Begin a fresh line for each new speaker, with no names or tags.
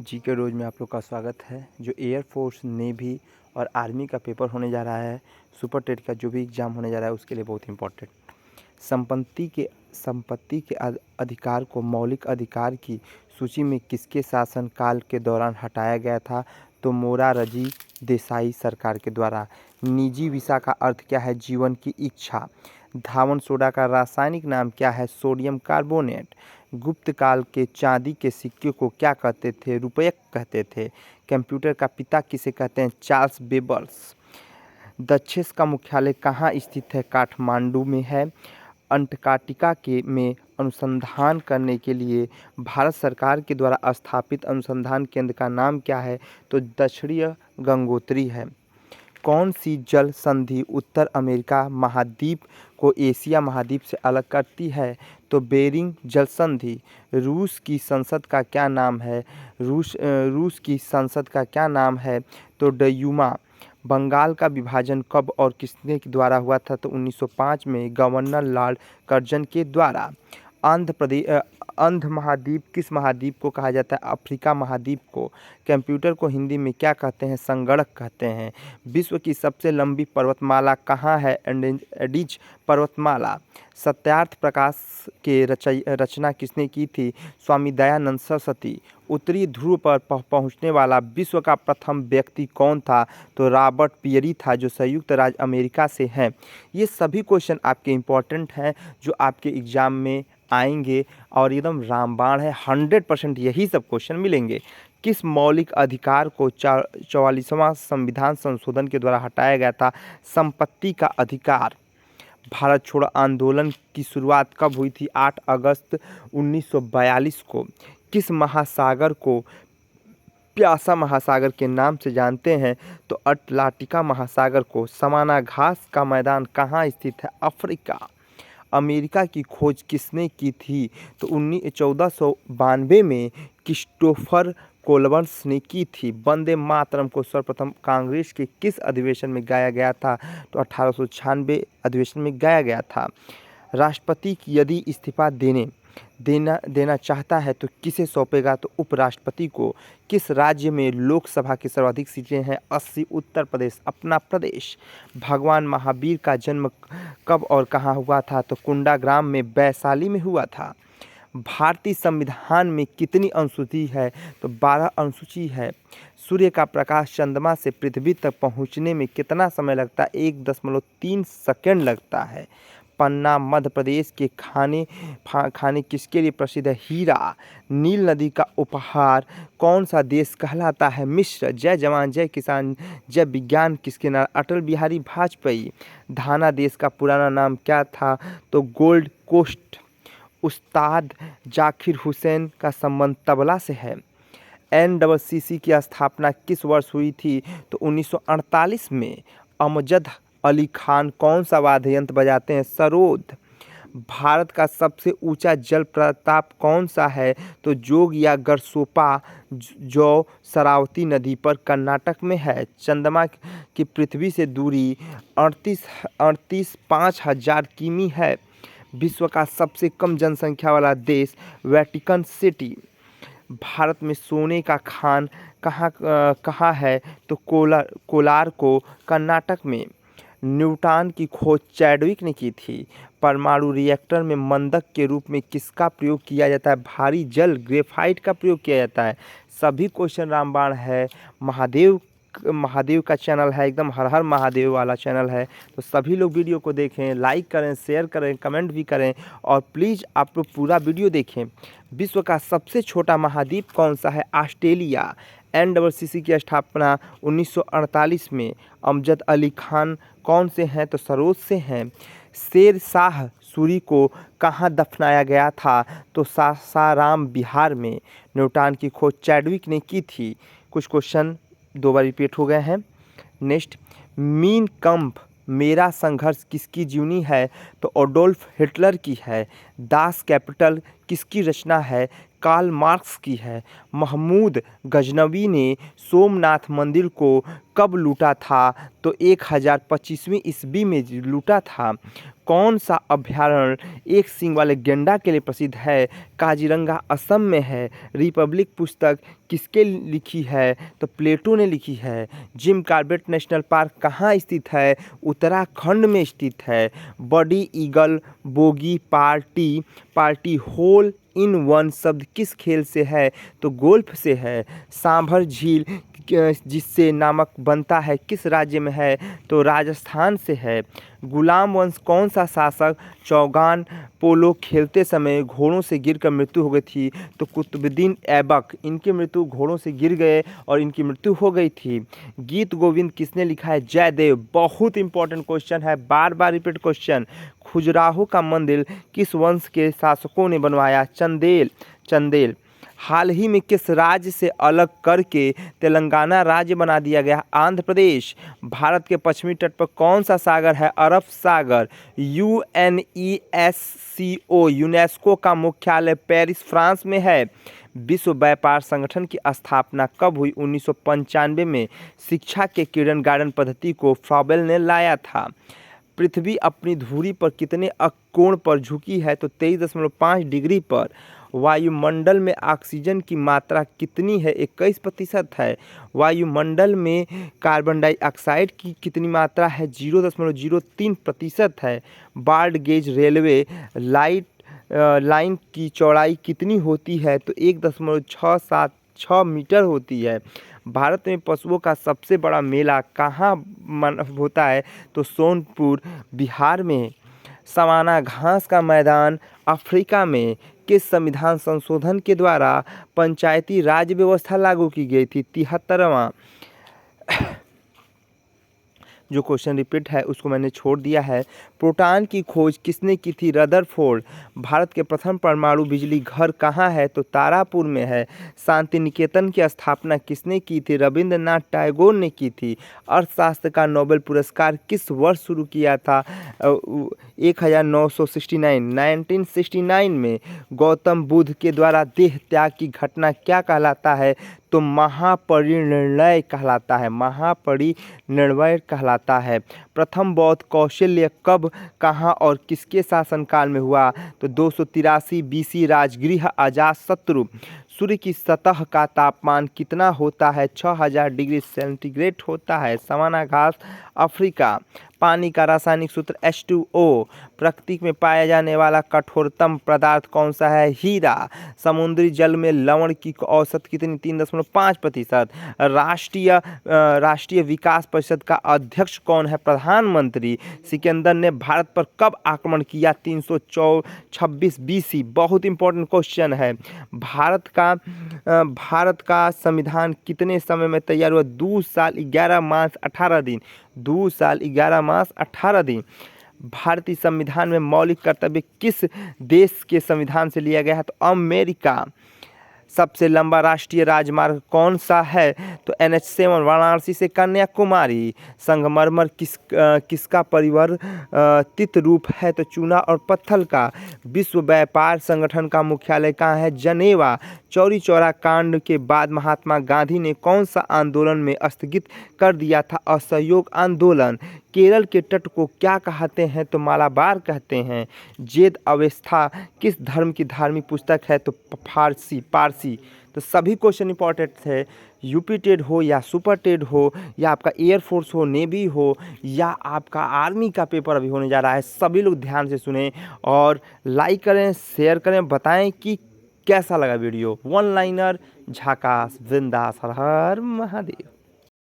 जी के रोज़ में आप लोग का स्वागत है। जो एयरफोर्स, नेवी और आर्मी का पेपर होने जा रहा है, सुपर टेट का जो भी एग्ज़ाम होने जा रहा है, उसके लिए बहुत इम्पोर्टेंट। संपत्ति के अधिकार को मौलिक अधिकार की सूची में किसके शासनकाल के दौरान हटाया गया था? तो मोरारजी देसाई सरकार के द्वारा। निजी वीसा का अर्थ क्या है? जीवन की इच्छा। धावन सोडा का रासायनिक नाम क्या है? Sodium carbonate. गुप्त काल के चांदी के सिक्के को क्या कहते थे? रुपयक कहते थे। कंप्यूटर का पिता किसे कहते हैं? चार्ल्स बेबल्स। दक्षेस का मुख्यालय कहाँ स्थित है? काठमांडू में है। अंटार्कटिका में अनुसंधान करने के लिए भारत सरकार के द्वारा स्थापित अनुसंधान केंद्र का नाम क्या है? तो दक्षिणी गंगोत्री है। कौन सी जल संधि उत्तर अमेरिका महाद्वीप को एशिया महाद्वीप से अलग करती है? तो बेरिंग जल संधि। रूस की संसद का क्या नाम है? रूस की संसद का क्या नाम है? तो डयूमा। बंगाल का विभाजन कब और किसके द्वारा हुआ था? तो 1905 में गवर्नर लॉर्ड कर्जन के द्वारा। अंध महाद्वीप किस महाद्वीप को कहा जाता है? अफ्रीका महाद्वीप को। कंप्यूटर को हिंदी में क्या कहते हैं? संगणक कहते हैं। विश्व की सबसे लंबी पर्वतमाला कहाँ है? एडिज पर्वतमाला। सत्यार्थ प्रकाश के रचना किसने की थी? स्वामी दयानंद सरस्वती। उत्तरी ध्रुव पर पहुंचने वाला विश्व का प्रथम व्यक्ति कौन था? तो रॉबर्ट पियरी था, जो संयुक्त राज्य अमेरिका से हैं। ये सभी क्वेश्चन आपके इम्पोर्टेंट हैं, जो आपके एग्जाम में आएंगे और एकदम रामबाण है। 100% यही सब क्वेश्चन मिलेंगे। किस मौलिक अधिकार को 44वां संविधान संशोधन के द्वारा हटाया गया था? संपत्ति का अधिकार। भारत छोड़ो आंदोलन की शुरुआत कब हुई थी? 8 अगस्त 1942 को। किस महासागर को प्यासा महासागर के नाम से जानते हैं? तो अटलांटिका महासागर को। समाना घास का मैदान कहाँ स्थित है? अफ्रीका। अमेरिका की खोज किसने की थी? तो 1492 में क्रिस्टोफर कोलंबस ने की थी। वंदे मातरम को सर्वप्रथम कांग्रेस के किस अधिवेशन में गाया गया था? तो 1896 अधिवेशन में गाया गया था। राष्ट्रपति यदि इस्तीफा देना चाहता है तो किसे सौंपेगा? तो उपराष्ट्रपति को। किस राज्य में लोकसभा की सर्वाधिक सीटें हैं? 80। उत्तर प्रदेश, अपना प्रदेश। भगवान महावीर का जन्म कब और कहाँ हुआ था? तो कुंडाग्राम में वैशाली में हुआ था। भारतीय संविधान में कितनी अनुसूची है? तो 12 अनुसूची है। सूर्य का प्रकाश चंद्रमा से पृथ्वी तक पहुंचने में कितना समय लगता है? 1.3 सेकंड लगता है। पन्ना मध्य प्रदेश के खाने किसके लिए प्रसिद्ध है? हीरा। नील नदी का उपहार कौन सा देश कहलाता है? मिस्र। जय जवान जय किसान जय विज्ञान किसके नाम? अटल बिहारी वाजपेयी। घाना देश का पुराना नाम क्या था? तो गोल्ड कोस्ट। उस्ताद जाकिर हुसैन का संबंध तबला से है। NCC की स्थापना किस वर्ष हुई थी? तो 1948 में। अमजद अली खान कौन सा वाद्य यंत्र बजाते हैं? सरोद। भारत का सबसे ऊंचा जल प्रपात कौन सा है? तो जोग या गरसोपा, जो शरावती नदी पर कर्नाटक में है। चंद्रमा की पृथ्वी से दूरी 5,000 किमी है। विश्व का सबसे कम जनसंख्या वाला देश वेटिकन सिटी। भारत में सोने का खान कहाँ है? तो कोलार को, कर्नाटक में। न्यूट्रॉन की खोज चैडविक ने की थी। परमाणु रिएक्टर में मंदक के रूप में किसका प्रयोग किया जाता है? भारी जल ग्रेफाइट का प्रयोग किया जाता है। सभी क्वेश्चन रामबाण है। महादेव का चैनल है, एकदम हर हर महादेव वाला चैनल है। तो सभी लोग वीडियो को देखें, लाइक करें, शेयर करें, कमेंट भी करें और प्लीज़ आप लोग पूरा वीडियो देखें। विश्व का सबसे छोटा महाद्वीप कौन सा है? ऑस्ट्रेलिया। NCC की स्थापना 1948 में। अमजद अली खान कौन से हैं? तो सरोज से हैं। शेर शाह सूरी को कहाँ दफनाया गया था? तो सासाराम बिहार में। न्यूट्रॉन की खोज चैडविक ने की थी। कुछ क्वेश्चन 2 बार रिपीट हो गए हैं। नेक्स्ट, मीन कम्फ मेरा संघर्ष किसकी जीवनी है? तो एडोल्फ हिटलर की है। दास कैपिटल किसकी रचना है? कार्ल मार्क्स की है। महमूद गजनवी ने सोमनाथ मंदिर को कब लूटा था? तो 1025वीं ईस्वी में लूटा था। कौन सा अभयारण्य एक सींग वाले गैंडा के लिए प्रसिद्ध है? काजीरंगा असम में है। रिपब्लिक पुस्तक किसके लिखी है? तो प्लेटो ने लिखी है। जिम कॉर्बेट नेशनल पार्क कहाँ स्थित है? उत्तराखंड में स्थित है। Birdie eagle bogey party hole in one शब्द किस खेल से है? तो गोल्फ से है। सांभर झील जिससे नमक बनता है किस राज्य में है? तो राजस्थान से है। गुलाम वंश कौन सा शासक चौगान पोलो खेलते समय घोड़ों से गिरकर मृत्यु हो गई थी? तो कुतुबुद्दीन ऐबक, इनकी मृत्यु घोड़ों से गिर गए और इनकी मृत्यु हो गई थी। गीत गोविंद किसने लिखा है? जयदेव। बहुत इंपॉर्टेंट क्वेश्चन है, बार बार रिपीट क्वेश्चन। खजुराहो का मंदिर किस वंश के शासकों ने बनवाया? चंदेल। हाल ही में किस राज्य से अलग करके तेलंगाना राज्य बना दिया गया? आंध्र प्रदेश। भारत के पश्चिमी तट पर कौन सा सागर है? अरब सागर। यूएनईएससीओ यूनेस्को का मुख्यालय पेरिस फ्रांस में है। विश्व व्यापार संगठन की स्थापना कब हुई? 1995 में। शिक्षा के किरण गार्डन पद्धति को फ्रॉबेल ने लाया था। पृथ्वी अपनी धुरी पर कितने कोण पर झुकी है? तो 23.5 डिग्री पर। वायुमंडल में ऑक्सीजन की मात्रा कितनी है? 21% है। वायुमंडल में कार्बन डाइऑक्साइड की कितनी मात्रा है? 0.03% है। ब्रॉड गेज रेलवे लाइन की चौड़ाई कितनी होती है? तो 1.676 मीटर होती है। भारत में पशुओं का सबसे बड़ा मेला कहाँ होता है? तो सोनपुर बिहार में। सवाना घास का मैदान अफ्रीका में किस संविधान संशोधन के द्वारा पंचायती राज व्यवस्था लागू की गई थी? 73वां। जो क्वेश्चन रिपीट है उसको मैंने छोड़ दिया है। प्रोटॉन की खोज किसने की थी? रदरफोर्ड। भारत के प्रथम परमाणु बिजली घर कहाँ है? तो तारापुर में है। शांति निकेतन की स्थापना किसने की थी? रविंद्रनाथ टैगोर ने की थी। अर्थशास्त्र का नोबेल पुरस्कार किस वर्ष शुरू किया था? 1969 में। गौतम बुद्ध के द्वारा देह त्याग की घटना क्या कहलाता है? तो महापरिनिर्वाण कहलाता है। प्रथम बौद्ध कौशल्य कब, कहाँ और किसके शासनकाल में हुआ? तो 283 BC राजगृह अजातशत्रु। सूर्य की सतह का तापमान कितना होता है? 6000 डिग्री सेंटीग्रेड होता है। सवाना घास अफ्रीका। पानी का रासायनिक सूत्र H2O। प्रकृति में पाया जाने वाला कठोरतम पदार्थ कौन सा है? हीरा। समुद्री जल में लवण की औसत कितनी? 3.5%। राष्ट्रीय विकास परिषद का अध्यक्ष कौन है? प्रधानमंत्री। सिकंदर ने भारत पर कब आक्रमण किया? 326 BC। बहुत इंपॉर्टेंट क्वेश्चन है। भारत का संविधान कितने समय में तैयार हुआ? 2 साल 11 मास 18 दिन। 2 साल 11 मास 18 दिन। भारतीय संविधान में मौलिक कर्तव्य किस देश के संविधान से लिया गया है? तो अमेरिका। सबसे लंबा राष्ट्रीय राजमार्ग कौन सा है? तो NH7 वाराणसी से कन्याकुमारी। संगमरमर किसका परिवर्तित रूप है? तो चूना और पत्थर का। विश्व व्यापार संगठन का मुख्यालय कहाँ है? जनेवा। चौरी चौरा कांड के बाद महात्मा गांधी ने कौन सा आंदोलन में स्थगित कर दिया था? असहयोग आंदोलन। केरल के तट को क्या कहते हैं? तो मालाबार कहते हैं। जेद अवस्था किस धर्म की धार्मिक पुस्तक है? तो पारसी। तो सभी क्वेश्चन इंपॉर्टेंट थे। यूपी टेड हो या सुपर टेड हो या आपका एयरफोर्स हो, नेवी हो या आपका आर्मी का पेपर अभी होने जा रहा है, सभी लोग ध्यान से सुने और लाइक करें, शेयर करें, बताएं कि कैसा लगा वीडियो। वन लाइनर झकास बिंदास। हर हर महादेव।